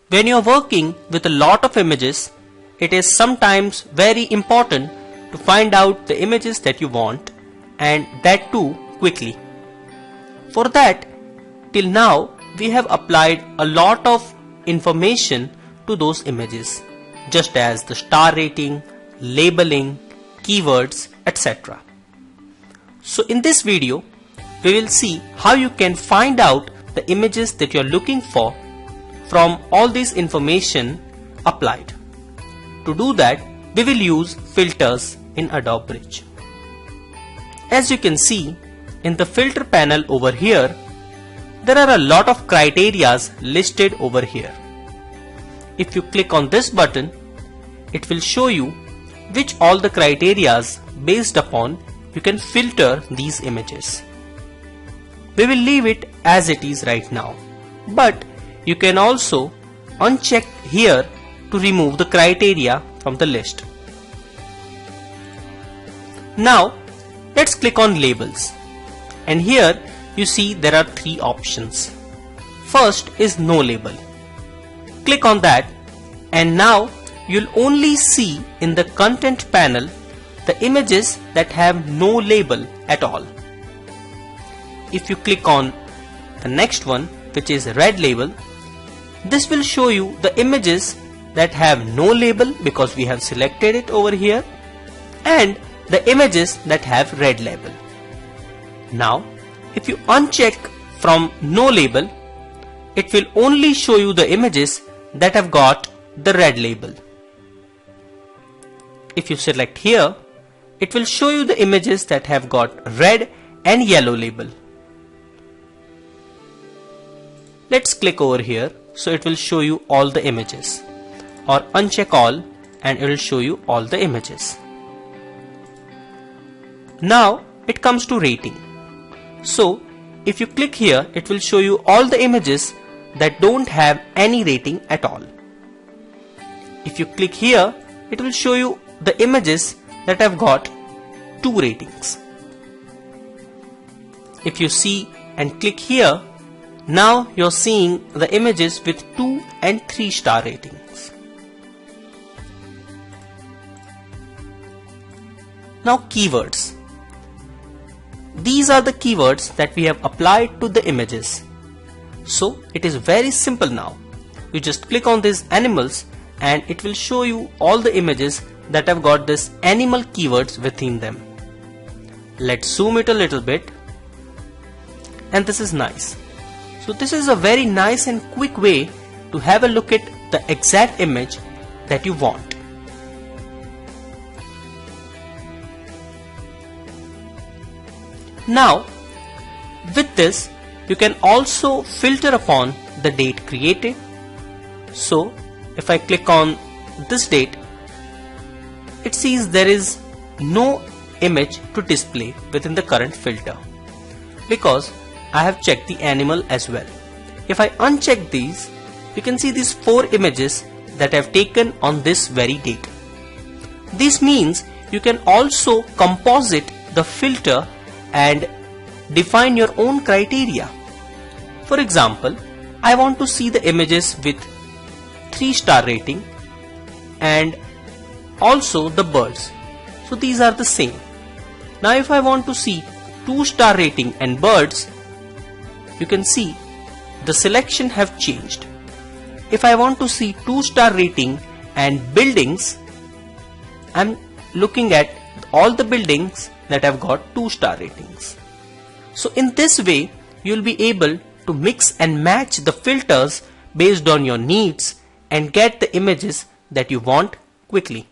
When you are working with a lot of images, it is sometimes very important to find out the images that you want, and that too quickly. For that, till now we have applied a lot of information to those images, just as the star rating, labeling, keywords, etc. So in this video, we will see how you can find out the images that you are looking for from all this information applied. To do that, we will use filters in Adobe Bridge. As you can see, in the filter panel over here, there are a lot of criterias listed over here. If you click on this button, it will show you which all the criterias based upon you can filter these images. We will leave it as it is right now, but you can also uncheck here to remove the criteria from the list. Now let's click on labels, and here you see there are three options. First is no label. Click on that, and now you'll only see in the content panel the images that have no label at all. If you click on the next one, which is red label, this will show you the images that have no label because we have selected it over here, and the images that have red label. Now if you uncheck from no label, it will only show you the images that have got the red label. If you select here, it will show you the images that have got red and yellow label. Let's click over here, so it will show you all the images, or uncheck all and it will show you all the images. Now it comes to rating. So if you click here, it will show you all the images that don't have any rating at all. If you click here, it will show you the images that have got 2 ratings. If you see and click here, now you're seeing the images with 2 and 3 star ratings. Now keywords. These are the keywords that we have applied to the images. So it is very simple now. You just click on these animals and it will show you all the images that have got this animal keywords within them. Let's zoom it a little bit, and this is nice. So this is a very nice and quick way to have a look at the exact image that you want. Now with this, you can also filter upon the date created. So if I click on this date, it sees there is no image to display within the current filter because I have checked the animal as well. If I uncheck these, you can see these 4 images that I have taken on this very date. This means you can also composite the filter and define your own criteria. For example, I want to see the images with 3 star rating and also the birds. So these are the same. Now if I want to see 2 star rating and birds, you can see the selection have changed. If I want to see 2 star rating and buildings, I'm looking at all the buildings that have got 2 star ratings. So in this way, you'll be able to mix and match the filters based on your needs and get the images that you want quickly.